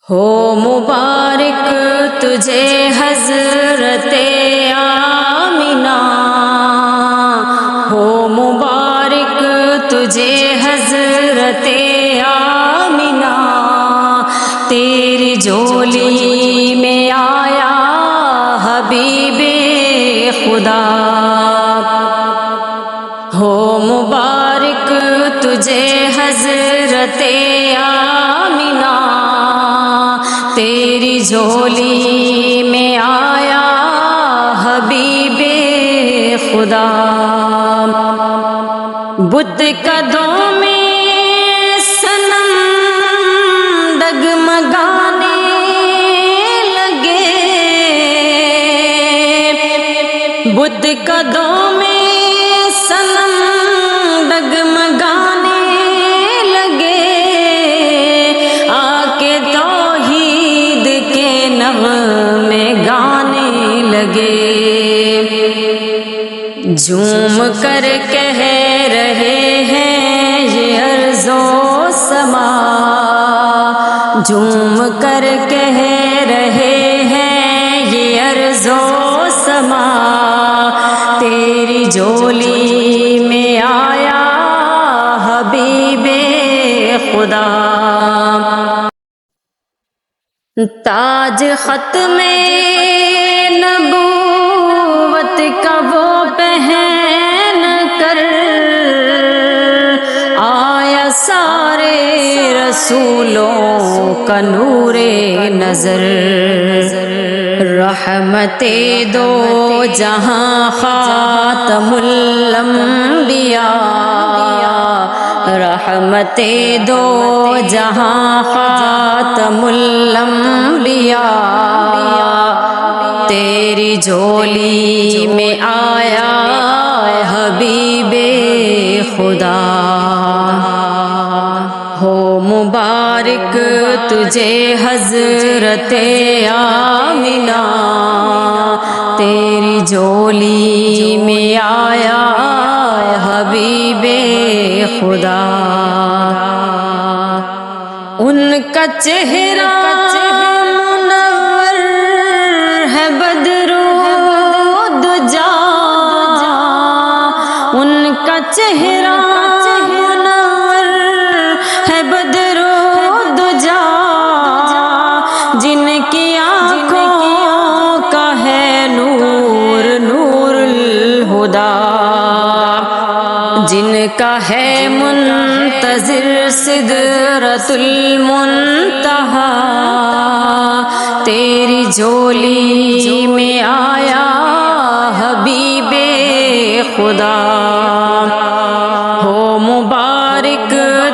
ہو مبارک تجھے حضرت آمنہ، ہو مبارک تجھے حضرت آمنہ، تیری جھولی میں آیا حبیب خدا۔ ہو مبارک تجھے حضرت آمنہ، تیری جھولی میں آیا حبیب خدا۔ بت قدوں میں صنم ڈگمگانے لگے، بت قدوں میں صنم ڈگمگانے لگے، آ کے توحید کے نغمے گانے لگے، جھوم کر کہہ رہے ہیں یہ ارض و سما، جھوم کر کہہ رہے ہیں یہ ارض و سما، تیری جھولی میں آیا حبیب خدا۔ تاج ختم نبوت کا وہ پہن کر آیا سارے رسولوں کا نور نظر، رحمت دو جہاں خاتم الانبیاء، رحمت دو جہاں خاتم الانبیاء، تیری جھولی میں آیا حبیب خدا۔ ہو مبارک تجھے حضرت آمنہ، تیری جھولی میں آیا حبیب خدا۔ ان کا چہرہ منور ہے بدر و دجا، ان کا چہرہ منور ہے بدر و دجا، جن کی آنکھوں کا ہے نور نور الہدیٰ، جن کا ہے منتظر سدرۃ المنتہا، تیری جھولی میں آیا حبیب خدا۔ ہو مبارک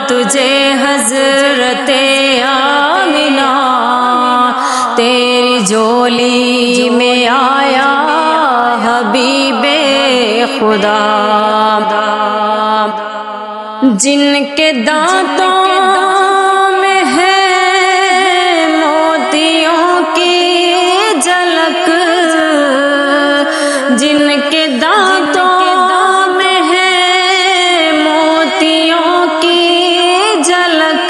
تجھے حضرت آمنہ، تیری جھولی میں آیا حبیب خدا۔ جن کے دانتوں میں ہے موتیوں کی جھلک، جن کے دانتوں میں ہے موتیوں کی جھلک،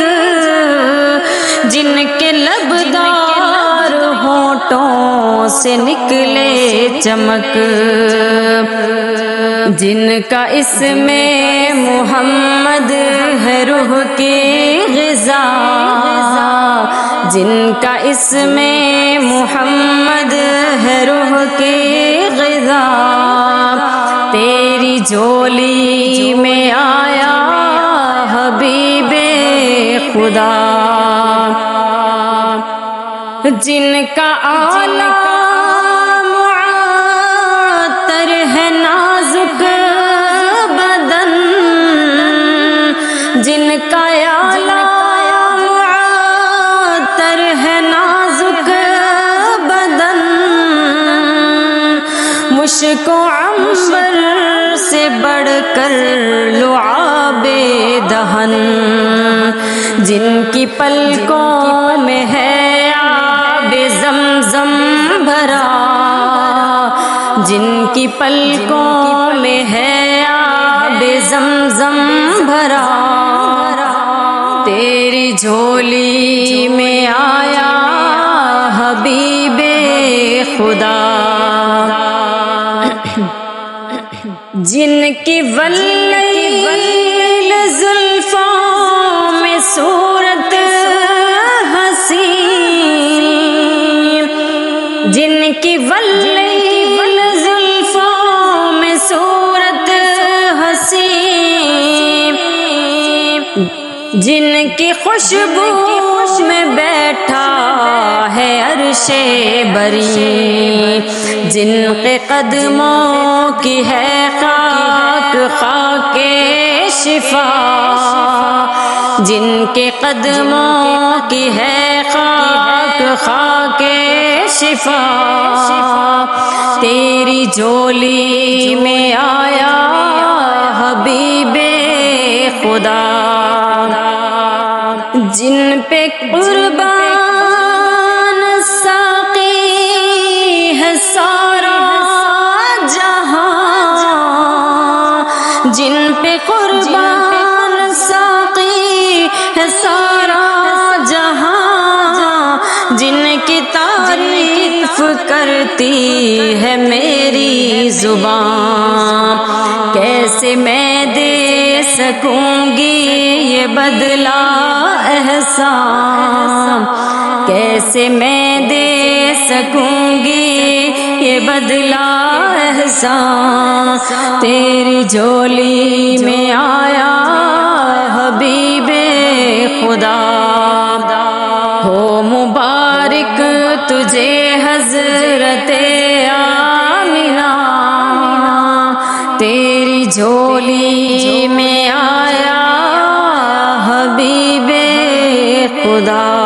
جن کے لبدار ہونٹوں سے نکلے چمک، جن کا اسم محمد ہے روح کی غذا، جن کا اسم محمد ہے روح کی غذا، تیری جھولی میں آیا حبیب خدا۔ جن کا آلہ معطر ہے نازک بدن، جن کا آلہ معطر ہے نازک بدن، مشک و عنبر سے بڑھ کر لعاب دہن، جن کی پلکوں میں ہے آب زمزم بھرا، جن کی پلکوں میں ہے آب زمزم بھرا، تیری جھولی میں آیا حبیب خدا، جن کی ولیل زلفوں میں صورت حسین، جن کی ولیل زلفوں میں صورت حسین، جن کی خوشبو میں بیٹھا ہے عرش بری، جن کے قدموں کی ہے خاک خاک شفا، جن کے قدموں کی ہے خاک خاک شفا، تیری جھولی میں آیا حبیب خدا، جن پہ قربان ساقی ہے سارا جہاں، جن پہ قربان ساقی ہے سارا جہاں، جن کی تعریف کرتی ہے میری زبان، کیسے میں دے سکوں گی یہ بدلہ احسان، کیسے میں دے سکوں گی یہ بدلہ احسان، تیری جھولی میں آیا حبیب خدا، ہو مبارک تجھے حضرت آمنہ، تیری جھولی میں آیا حبیب خدا۔